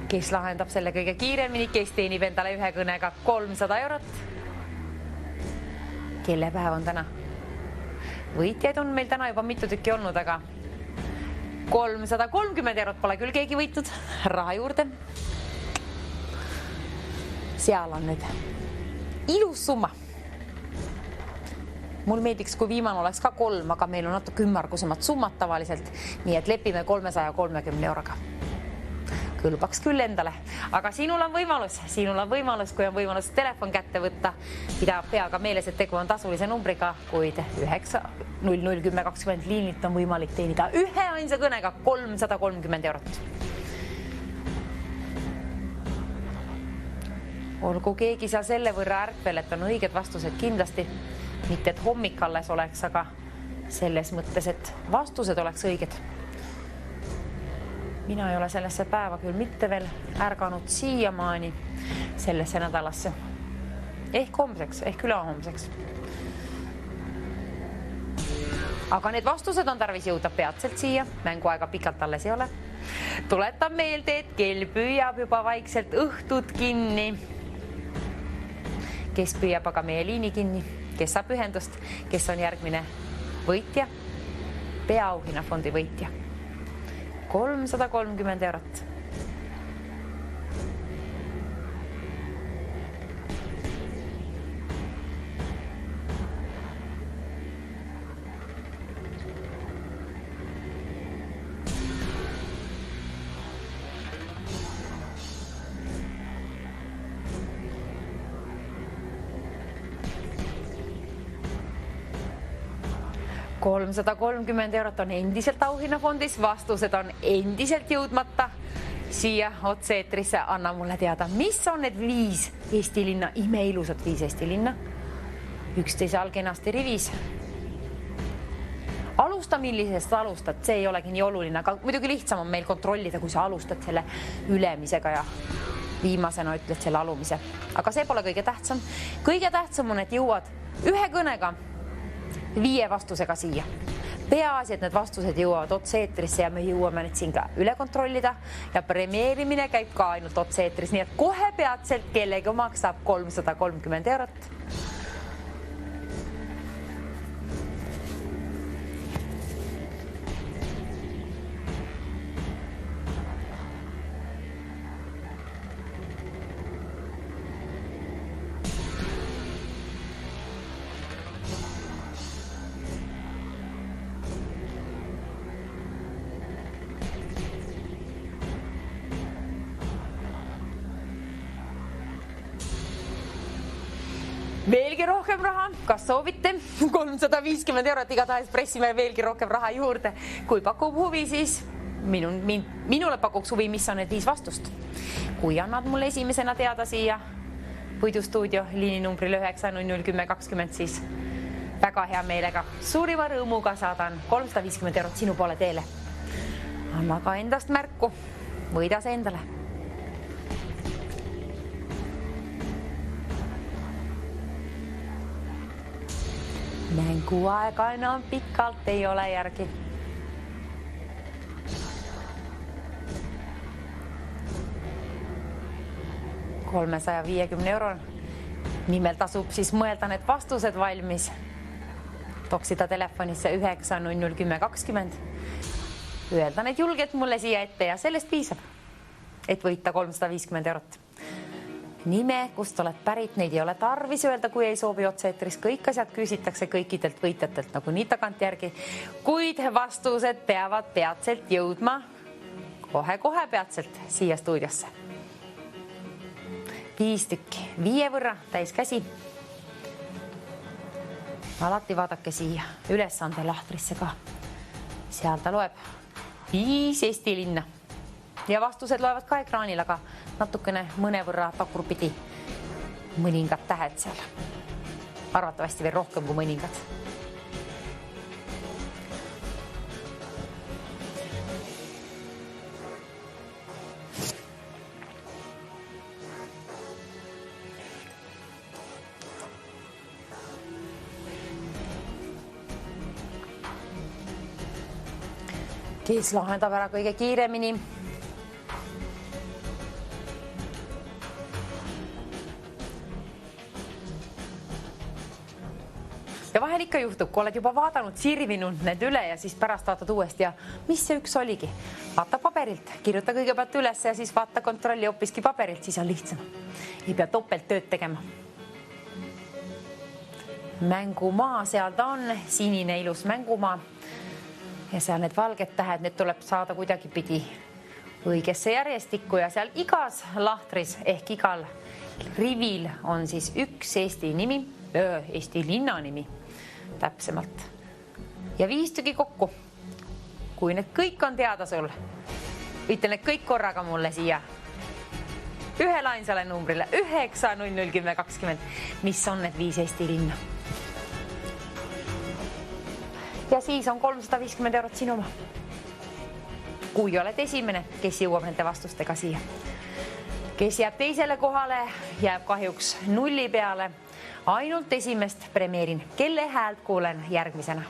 Kes lahendab selle kõige kiiremini, kes teenib endale ühe kõnega 300 eurot? Kelle päev on täna? Võitjaid on meil täna juba mitu tükki olnud, aga 330 eurot pole küll keegi võitnud. Raha juurde. Seal on nüüd ilus summa. Mul meeldiks, kui viimane oleks ka 3, aga meil on natuke ümmargusemad summad tavaliselt, nii et lepime 330 euroga. Kõlbaks küll endale, aga sinul on võimalus, kui on võimalus telefon kätte võtta. Pea ka meeles, et tegu on tasulise numbriga, kuid 9001020 liinilt on võimalik teenida ühe ainsa kõnega 330 eurot. Olgu keegi seal selle võrra ärkvel, et on õiged vastused kindlasti, mitte et hommik alles oleks, aga selles mõttes, et vastused oleks õiged. Mina ei ole sellesse päeva küll mitte veel ärganud siiamaani sellesse nädalasse. Ehk homseks, ehk ülehomseks. Aga need vastused on tarvis jõuda peatselt siia, mänguaega pikalt alles ei ole. Tuletan meelde, et kell püüab juba vaikselt õhtut kinni. Kes püüab aga meie liini kinni, kes saab ühendust, kes on järgmine võitja, peaauhinnafondi võitja. 330 eurot. €330 on endiselt auhinnafondis, vastused on endiselt jõudmata. Siia otse-eetrisse anna mulle teada, mis on need 5 Eesti linna, imeilusat 5 Eesti linna. Üksteise all kenasti rivis. Alusta, millisest alustad, see ei olegi nii oluline, aga muidugi lihtsam on meil kontrollida, kui sa alustad selle ülemisega ja viimasena ütled selle alumise. Aga see pole kõige tähtsam. Kõige tähtsam on, et jõuad ühe kõnega 5 vastusega siia. Peaasi, et need vastused jõuavad otse-eetrisse ja me jõuame nüüd siin ka üle kontrollida ja premeerimine käib ka ainult otse-eetris, nii et kohe peatselt kellegi omaks saab 330 eurot. Veelgi rohkem raha, kas soovite? 350 eurot, igatahes pressime veelgi rohkem raha juurde. Kui pakub huvi, siis minule pakuks huvi, mis on need 5 vastust. Kui annad mulle esimesena teada siia Võidustuudio liininumbril 9001020, siis väga hea meelega suurima rõõmuga saadan 350 eurot sinu poole teele. Anna ka endast märku, võida see endale. Mänguaega enam pikalt ei ole järgi. €350 Nimel tasub siis mõelda need vastused valmis. Toksida telefonisse 9001020. Öelda need julgelt mulle siia ette ja sellest piisab, et võita 350 eurot. Nime, kust oled pärit, neid ei ole tarvis öelda, kui ei soovi otse-eetris. Kõik asjad küsitakse kõikidelt võitjatelt nagu nii tagantjärgi, kuid vastused peavad peatselt jõudma kohe peatselt siia stuudiosse. 5 tükki, 5 võrra, täis käsi. Alati vaadake siia ülesande lahtrisse ka. Seal ta loeb 5 Eesti linna. Ja vastused loevad ka ekraanil, aga natukene mõnevõrra tagurpidi. Mõningad tähed seal. Arvatavasti veel rohkem kui mõningad. Kes lahendab ära kõige kiiremini. Ja vahel ikka juhtub, kui oled juba vaadanud, sirvinud need üle ja siis pärast vaatad uuesti ja mis see üks oligi? Vaata paberilt, kirjuta kõigepealt üles ja siis vaata kontrolli hoopiski paberilt, siis on lihtsam. Ei pea topelt tööd tegema. Mängumaa, seal ta on, sinine ilus mängumaa. Ja seal need valged tähed, need tuleb saada kuidagi pidi õigesse järjestikku ja seal igas lahtris ehk igal rivil on siis üks Eesti nimi, Eesti linna nimi täpsemalt. Ja 5 tüki kokku. Kui need kõik on teada sul, ütle need kõik korraga mulle siia. Ühele ainsale numbrile 9001020, mis on need 5 Eesti linna. Ja siis on 350 eurot sinu oma. Kui oled esimene, kes jõuab nende vastustega siia. Kes jääb teisele kohale, jääb kahjuks 0 peale. Ainult esimest premeerin, kelle häält kuulen järgmisena.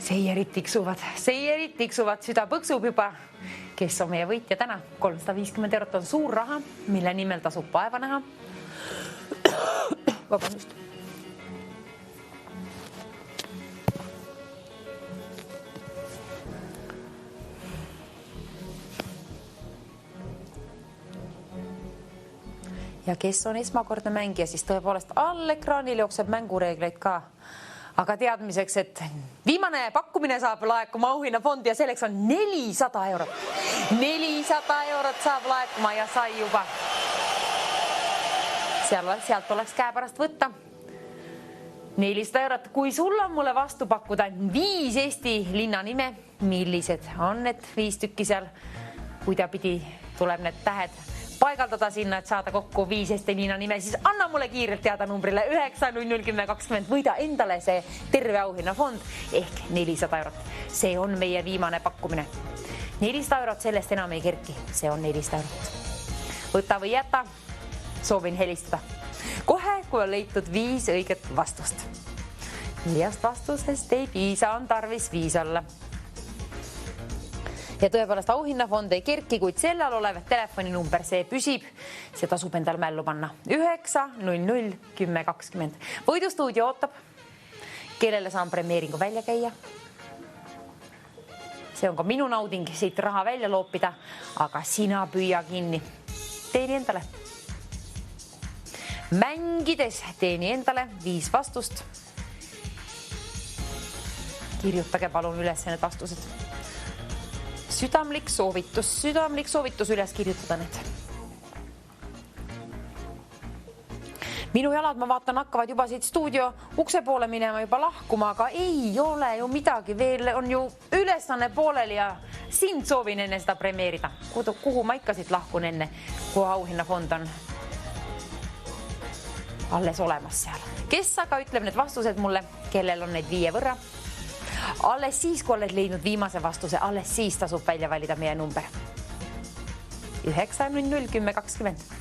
Seierid tiksuvad, süda põksub juba. Kes on meie võitja täna? 350 eurot on suur raha, mille nimel tasub vaeva näha. Vabandust. Ja kes on esmakordne mängija, siis tõepoolest all ekraanil jookseb mängureegleid ka. Aga teadmiseks, et viimane pakkumine saab laekuma auhinnafondi ja selleks on 400 eurot. 400 eurot saab laekuma ja sai juba. Sealt oleks käe pärast võtta. 400 eurot. Kui sul on mulle vastu pakkuda 5 Eesti linna nime, millised on need 5 tükki seal, kuidapidi tuleb need tähed paigaldada sinna, et saada kokku 5 Eesti linna nime, siis anna mulle kiirelt teada numbrile 9001020, võida endale see terve auhinnafond ehk 400 eurot. See on meie viimane pakkumine. 400 eurot, sellest enam ei kerki. See on 400 eurot. Võta või jäta, soovin helistada. Kohe, kui on leitud 5 õiget vastust. 4 vastusest ei piisa, on tarvis 5 olla. Ja tõepoolest auhinnafond ei kerki, kuid sellel olev telefoninumber, see püsib, see tasub endal mällu panna. 9001020. Võidustuudio ootab, kellele saan premeeringu välja käia. See on ka minu nauding siit raha välja loopida, aga sina püüa kinni. Teeni endale. Mängides teeni endale 5 vastust. Kirjutage palun üles need vastused. Südamlik soovitus üles kirjutada need. Minu jalad, ma vaatan, hakkavad juba siit stuudio ukse poole minema juba lahkuma, aga ei ole ju midagi, veel on ju ülesanne pooleli ja sind soovin enne seda premeerida. Kuhu ma ikka siit lahkun enne, kui auhinnafond on alles olemas seal. Kes aga ütleb need vastused mulle, kellel on neid 5 võrra? Alles siis, kui oled leidnud viimase vastuse, alles siis tasub välja valida meie number. 9 0 10 20.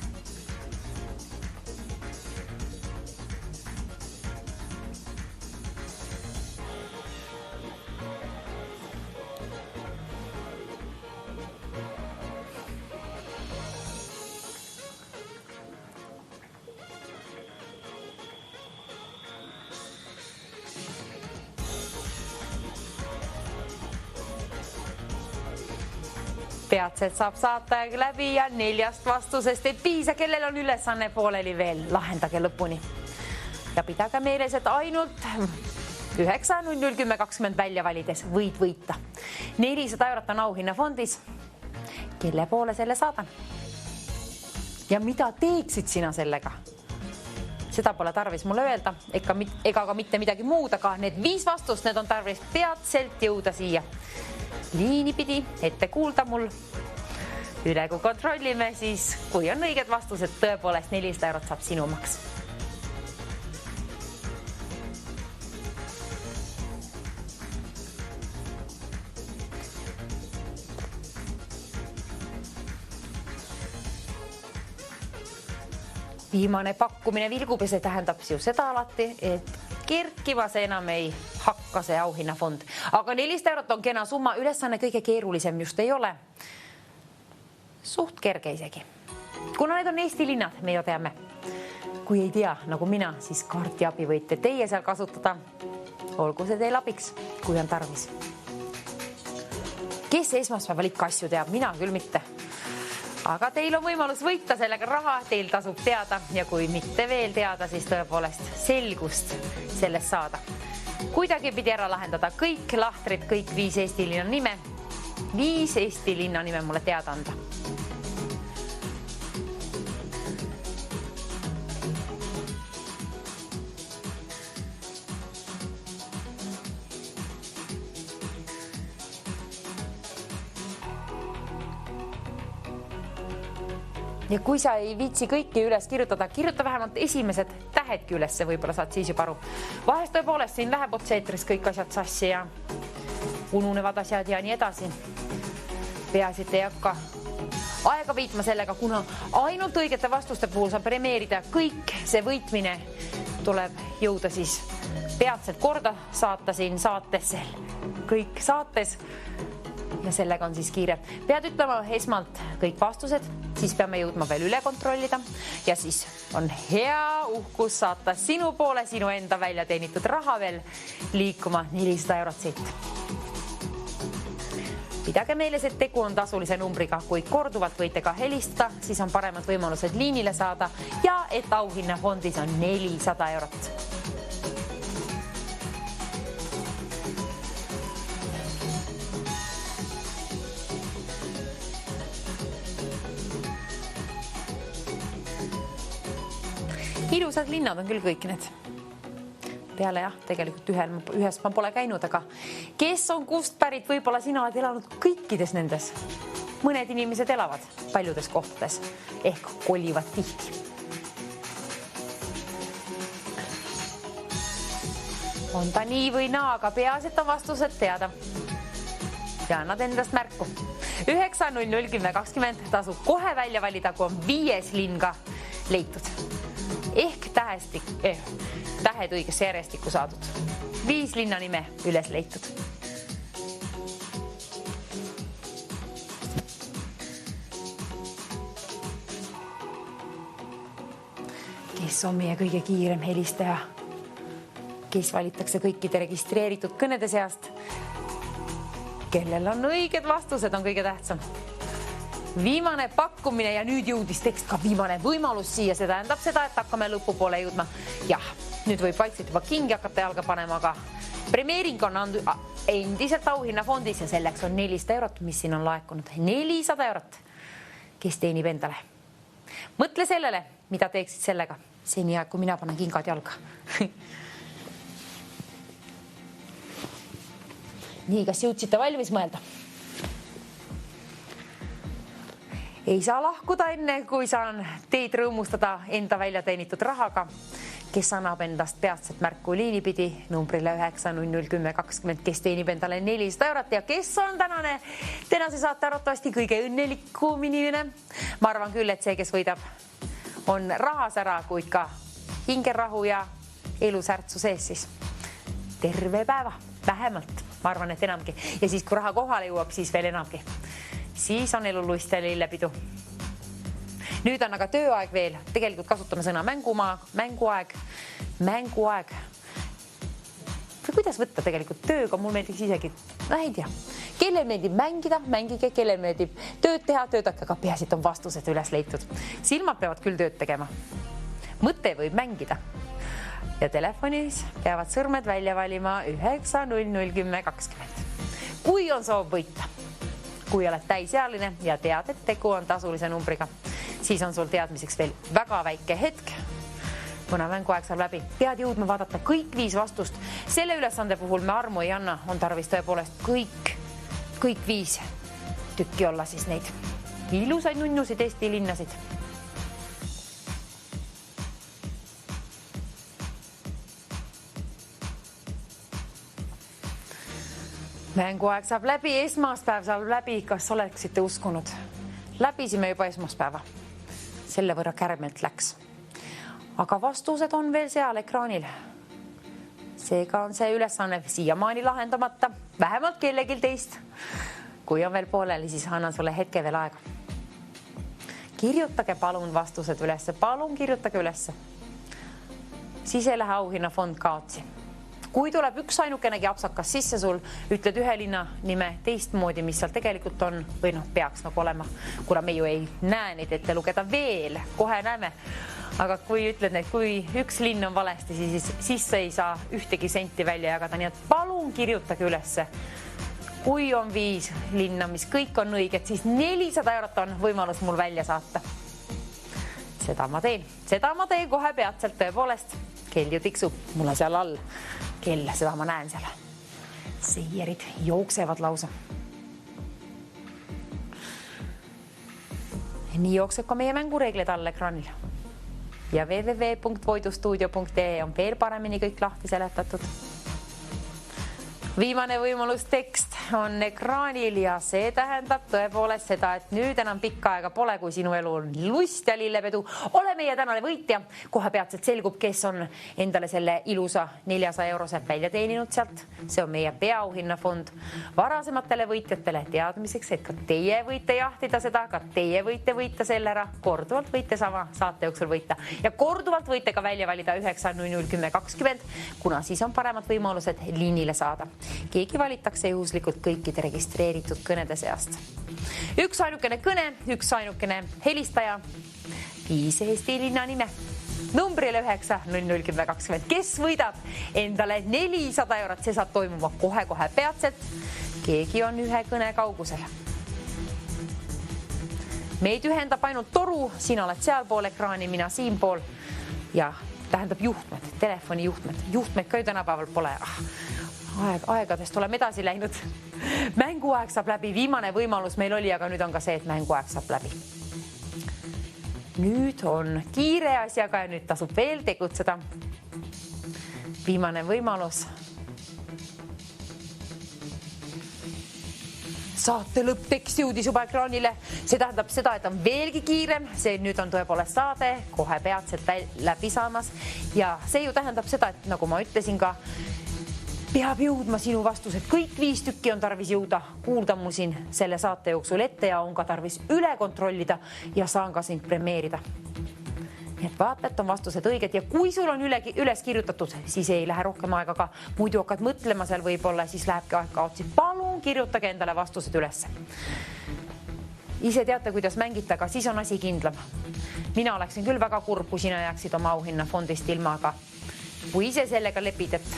Peatselt saab saataeg läbi ja 4 vastusest ei piisa, kellel on ülesanne pooleli veel, lahendage lõpuni. Ja pidage meeles, et ainult 9 0 10 20 välja valides võid võita. 400 eurot on auhinnafondis. Kelle poole selle saadan? Ja mida teeksid sina sellega? Seda pole tarvis mulle öelda, ega ka mitte midagi muud, aga need 5 vastust, need on tarvis peatselt jõuda siia. Liini pidi ette kuulda mul. Üle kui kontrollime, siis kui on õiged vastused, tõepoolest 400 eurot saab sinu omaks. Viimane pakkumine vilgub ja see tähendab ju seda alati, et kerkima see enam ei hakka see auhinnafond. Aga 400 eurot on kena summa, ülesanne kõige keerulisem just ei ole. Suht kerge isegi. Kuna need on Eesti linnad, me ju teame. Kui ei tea, nagu mina, siis kaarti abi võite teie seal kasutada. Olgu see teil abiks, kui on tarvis. Kes esmaspäeval ikka asju teab, mina küll mitte. Aga teil on võimalus võita sellega raha, teil tasub teada ja kui mitte veel teada, siis tõepoolest selgust sellest saada. Kuidagi pidi ära lahendada kõik lahtrid, kõik 5 Eesti linna nime. 5 Eesti linna nime mulle teada anda. Ja kui sa ei viitsi kõiki üles kirjutada, kirjuta vähemalt esimesed tähedki ülesse, võib-olla saad siis juba aru. Vahest tõepoolest siin läheb otseetris kõik asjad sassi ja ununevad asjad ja nii edasi. Peasid ei hakka aega viitma sellega, kuna ainult õigete vastuste puhul saab premeerida kõik see võitmine tuleb jõuda siis peatselt korda saata siin saates, kõik saates. Ja sellega on siis kiire. Pead ütlema esmalt kõik vastused, siis peame jõudma veel üle kontrollida ja siis on hea uhkus saata sinu poole, sinu enda välja teenitud raha veel liikuma 400 eurot siit. Pidage meeles, et tegu on tasulise numbriga, kui korduvalt võite ka helistada, siis on paremad võimalused liinile saada ja et auhinnafondis on 400 eurot. Ilusad linnad on küll kõik need. Peale jah, tegelikult ühes ma pole käinud, aga kes on kust pärit, võib-olla sina oled elanud kõikides nendes. Mõned inimesed elavad paljudes kohtades, ehk kolivad tihti. On ta nii või naa, aga peaasjad on vastused teada. Ja annad endast märku. 9 0 10 20 tasub kohe välja valida, kui on 5 linn ka leitud. Ehk tähed õigesse järjestikku saadud. 5 linna nime üles leitud. Kes on meie kõige kiirem helistaja? Kes valitakse kõikide registreeritud kõnede seast? Kellel on õiged vastused, on kõige tähtsam. Viimane pakkumine ja nüüd jõudis tekst ka viimane võimalus siia. See tähendab seda, et hakkame lõpupoole jõudma. Jah, nüüd võib vaikselt juba kingi hakata jalga panema, aga premeering on endiselt auhinnafondis ja selleks on 400 eurot, mis siin on laekunud. 400 eurot, kes teenib endale. Mõtle sellele, mida teeksid sellega. Seni aeg, kui mina panen kingad jalga. Nii, kas jõudsite valmis mõelda? Ei saa lahkuda enne, kui saan teid rõõmustada enda välja teenitud rahaga. kes annab endast peatselt märku liinipidi numbrile 9001020, kes teenib endale 400 eurot ja kes on tänase saate arvatavasti kõige õnnelikum inimene. Ma arvan küll, et see, kes võidab, on rahas ära, kuid ka hingerahu ja elusärtsu sees siis. Terve päeva, vähemalt. Ma arvan, et enamgi. Ja siis, kui raha kohale jõuab, siis veel enamgi. Siis on elu luist ja lillepidu. Nüüd on aga tööaeg veel. Tegelikult kasutame sõna mänguaeg. Või kuidas võtta tegelikult tööga? Mul meeldiks isegi, ei tea. Kellel meeldib mängida, mängige. Kellel meeldib tööd teha, töötage, aga peasid on vastused üles leitud. Silmad peavad küll tööd tegema. Mõte võib mängida. Ja telefonis peavad sõrmed välja valima 9001020. Kui on soov võita, kui oled täisealine ja tead, et tegu on tasulise numbriga, siis on sul teadmiseks veel väga väike hetk, kuna mänguaeg saab läbi. Pead jõudma vaadata kõik 5 vastust. Selle ülesande puhul me armu ei anna, on tarvis tõepoolest kõik 5 tükki olla siis neid ilusaid nunnusid Eesti linnasid. Mänguaeg saab läbi, esmaspäev saab läbi, kas oleksite uskunud? Läbisime juba esmaspäeva. Selle võrra kärmelt läks. Aga vastused on veel seal ekraanil. Seega on see ülesanne siiamaani lahendamata, vähemalt kellegil teist. Kui on veel pooleli, siis annan sulle hetke veel aega. Kirjutage palun vastused ülesse, palun kirjutage ülesse. Siis ei lähe auhinnafond kaotsi. Kui tuleb üks ainukenegi apsakas sisse sul, ütled ühe linna nime teistmoodi, mis seal tegelikult on, või peaks nagu olema, kuna me ju ei näe neid ette lugeda veel, kohe näeme. Aga kui ütled neid, kui üks linn on valesti, siis ei saa ühtegi senti välja jagada, nii et palun kirjutage ülesse. Kui on 5 linna, mis kõik on õiged, siis 400 eurot on võimalus mul välja saata. Seda ma teen kohe peatselt tõepoolest. Kell ju tiksub, mul on seal all kell, seda ma näen seal. Seierid jooksevad lausa. Nii jookseb ka meie mängureeglid all ekraanil. Ja www.voidustudio.ee on veel paremini kõik lahti seletatud. Viimane võimalus tekst on ekraanil ja see tähendab tõepoolest seda, et nüüd enam pikka aega pole, kui sinu elu on lust ja lillepedu. Ole meie tänane võitja. Kohe peatselt selgub, kes on endale selle ilusa 400 eurose välja teeninud sealt. See on meie peauhinnafond varasematele võitjatele teadmiseks, et ka teie võite jahtida seda, ka teie võite võita selle ära. Korduvalt võite sama saate jooksul võita ja korduvalt võite ka välja valida 9001020, kuna siis on paremad võimalused liinile saada. Keegi valitakse juhuslikult kõikide registreeritud kõnede seast. Üks ainukene kõne, üks ainukene helistaja, 5 Eesti linna nime. Numbrile 9001020. Kes võidab endale 400 eurot, see saab toimuma kohe peatselt. Keegi on ühe kõne kaugusel. Meid ühendab ainult toru, sina oled sealpool ekraani, mina siinpool ja tähendab juhtmed, telefonijuhtmed. Juhtmed ka ju tänapäeval pole. Aegadest oleme edasi läinud. Mänguaeg saab läbi, viimane võimalus meil oli, aga nüüd on ka see, et mänguaeg saab läbi. Nüüd on kiire asjaga ja nüüd tasub veel tegutseda. Viimane võimalus. Saate lõpptekst jõudis juba ekraanile. See tähendab seda, et on veelgi kiirem. See nüüd on tõepoolest saade, kohe peatselt läbi saamas. Ja see ju tähendab seda, et nagu ma ütlesin ka, peab jõudma sinu vastused. Kõik 5 tükki on tarvis jõuda. Kuulda mu siin selle saate jooksul ette ja on ka tarvis üle kontrollida ja saan ka sind premeerida. Nii et vaata, et on vastused õiged ja kui sul on üles kirjutatud, siis ei lähe rohkem aega ka. Muidu hakkad mõtlema seal võib-olla, siis lähebki aeg kaotsi. Palun kirjutage endale vastused ülesse. Ise teate, kuidas mängite, aga siis on asi kindlam. Mina oleksin küll väga kurb, kui sina jääksid oma auhinnafondist ilma, aga kui ise sellega lepid, et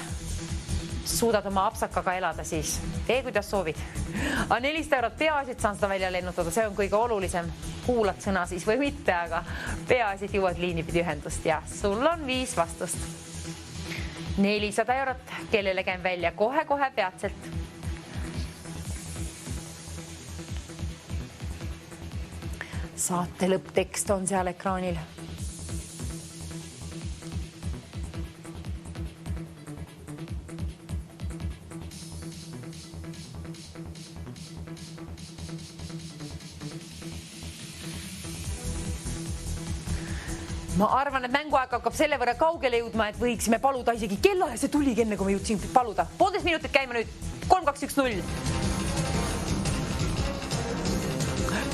suudad oma apsakaga elada, siis tee, kuidas soovid. 400 eurot peaasid saan seda välja lennutada, see on kõige olulisem. Kuulad sõna siis või mitte, aga peaasid jõuad liinipidi ühendust ja sul on 5 vastust. 400 eurot, kellele käin välja kohe peatselt. Saate lõpptekst on seal ekraanil. ma arvan, et mänguaeg hakkab selle võrra kaugele jõudma, et võiksime paluda isegi kella ja see tuligi enne, kui me jõudsin paluda. 1,5 minutit käime nüüd. 3, 2, 1, 0.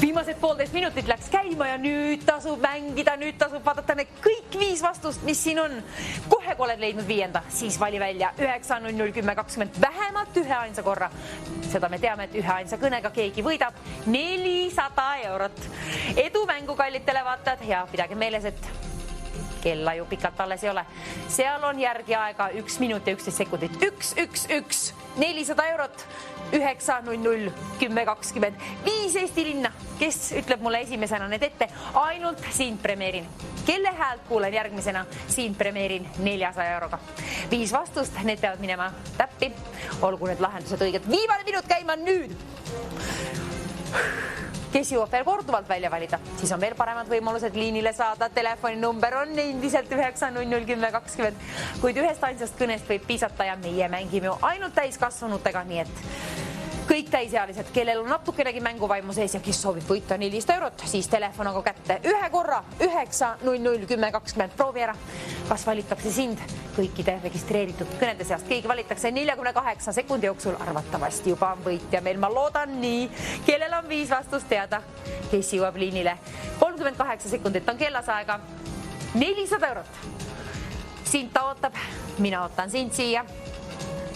Viimased 1,5 minutit läks käima ja nüüd tasub mängida, nüüd tasub vaadata need kõik 5 vastust, mis siin on. Kohe, kui oled leidnud 5, siis vali välja 9, 0, 0, 10, 20, vähemalt ühe ainsa korra. Seda me teame, et ühe ainsa kõnega keegi võidab 400 eurot. Edu mängu kallitele vaatajad ja pidage meeles, et kella ju pikalt alles ei ole. Seal on järgi aega 1 minut ja 11 sekundit. 1, 1, 1, 400 eurot. 9, 0, 0, 10, 20, 5 Eesti linna. Kes ütleb mulle esimesena need ette? Ainult sind premeerin. Kelle häält kuulen järgmisena? Sind premeerin 400 euroga. 5 vastust, need peavad minema täppi. Olgu need lahendused õiged. Viimane minut käima nüüd. Kes jõuab veel korduvalt välja valida, siis on veel paremad võimalused liinile saada. Telefoninumber on endiselt 9, 0, 0, 10, 20. Kuid ühest ainsast kõnest võib piisata ja meie mängime ju ainult täiskasvanutega, nii et kõik täisealised, kellel on natukenegi mänguvaimu sees ja kes soovib võita 400 eurot, siis telefon aga kätte. Ühe korra 9, 0, 0, 10, 20. Proovi ära, kas valitakse sind kõikide registreeritud kõnede seast. Keegi valitakse 48 sekundi jooksul, arvatavasti juba on võitja meil. Ma loodan nii, kellel on 5 vastust teada, kes jõuab liinile. 38 sekundit on kellas aega. 400 eurot. Sind ta ootab, mina ootan sind siia.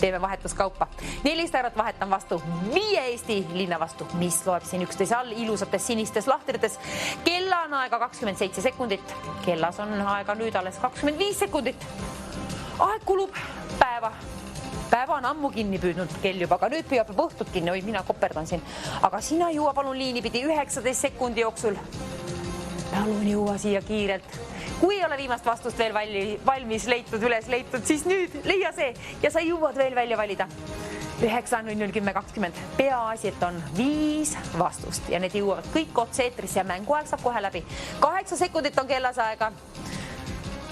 Teeme vahetuskaupa. 400 eurot vahetan vastu 5 Eesti linna vastu, mis loeb siin 11 all ilusates sinistes lahtrites. Kella on aega 27 sekundit. Kellas on aega nüüd alles 25 sekundit. Aeg kulub päeva. Päeva on ammu kinni püüdnud kell juba, aga nüüd püüab õhtut kinni. Oi, mina koperdan siin. Aga sina jõua palun liini pidi 19 sekundi jooksul. Palun jõua siia kiirelt. Kui ei ole viimast vastust veel valmis leitud, üles leitud, siis nüüd leia see ja sa jõuad veel välja valida. 9, 0, 0, 10, 20. Peaasi, et on 5 vastust ja need jõuavad kõik otse-eetrisse ja mänguaeg saab kohe läbi. 8 sekundit on kellas aega.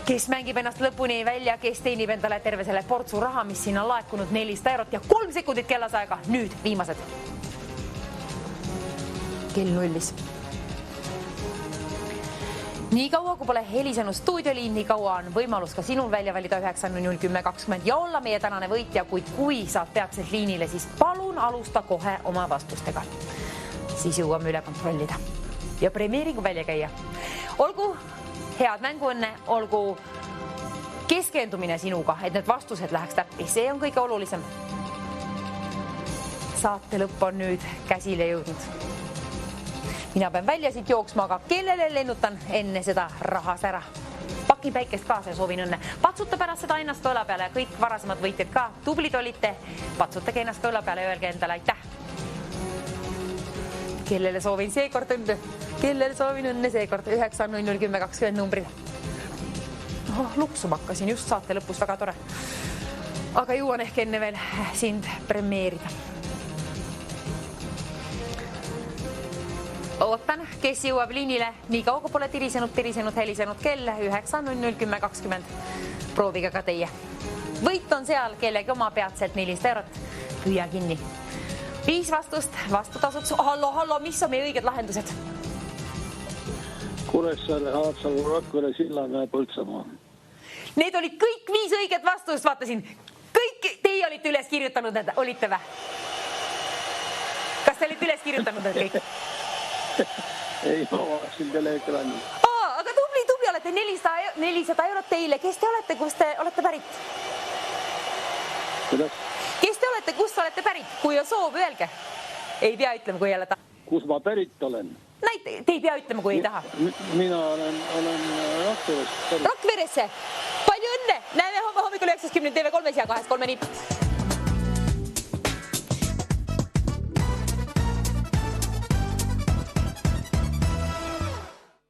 Kes mängib ennast lõpuni välja, kes teenib endale terve selle portsu raha, mis siin on laekunud 400 eurot ja 3 sekundit kellas aega. Nüüd viimased. Kell nullis. Nii kaua, kui pole helisenud stuudioliin, nii kaua on võimalus ka sinul välja valida 9, 0, 10, 20 ja olla meie tänane võitja, kuid kui saad peatselt liinile, siis palun alusta kohe oma vastustega. Siis jõuame üle kontrollida ja premeeringu välja käia. Olgu head mänguõnne, olgu keskendumine sinuga, et need vastused läheks täppi. See on kõige olulisem. Saate lõpp on nüüd käsile jõudnud. Mina pean välja siit jooksma, aga kellele lennutan enne seda rahas ära. Pakin päikest kaasa ja soovin õnne. Patsuta pärast seda ennast õla peale ja kõik varasemad võitjad ka. Tublid olite, patsutage ennast õla peale ja öelge endale aitäh. Kellele soovin seekord õnne? Kellele soovin õnne seekord? 9, 0, 0, 10, 20 numbrid. Luksuma hakkasin just saate lõpus, väga tore. Aga jõuan ehk enne veel sind premeerida. Ootan, kes jõuab liinile, nii kauga pole tirisenud, helisenud kell 9, 0, 0, 10, 20. Proovige ka teie. Võit on seal, kellegi oma peatselt 400 eurot. Püüa kinni. 5 vastust, vastutasud. Hallo, mis on meie õiged lahendused? Kuressaare, Haapsalu, Rakvere, Sillamäe, Põltsamaa. Need olid kõik 5 õiget vastust, vaatasin. Kõik teie olite üles kirjutanud, need olite vä? Kas te olite üles kirjutanud need kõik? Ei, ma vaatasin teleekraani. Aga tubli olete, 400 eurot teile. Kes te olete, kust te olete pärit? Kuidas? Kes te olete, kust olete pärit? Kui on soov, öelge. Ei pea ütlema, kui ei ole taha. Kus ma pärit olen? Te ei pea ütlema, kui ei taha. Mina olen Rakveresse. Rakveresse. Palju õnne. Näeme homme hommikul 9.10 TV3 ja 2-3 nii.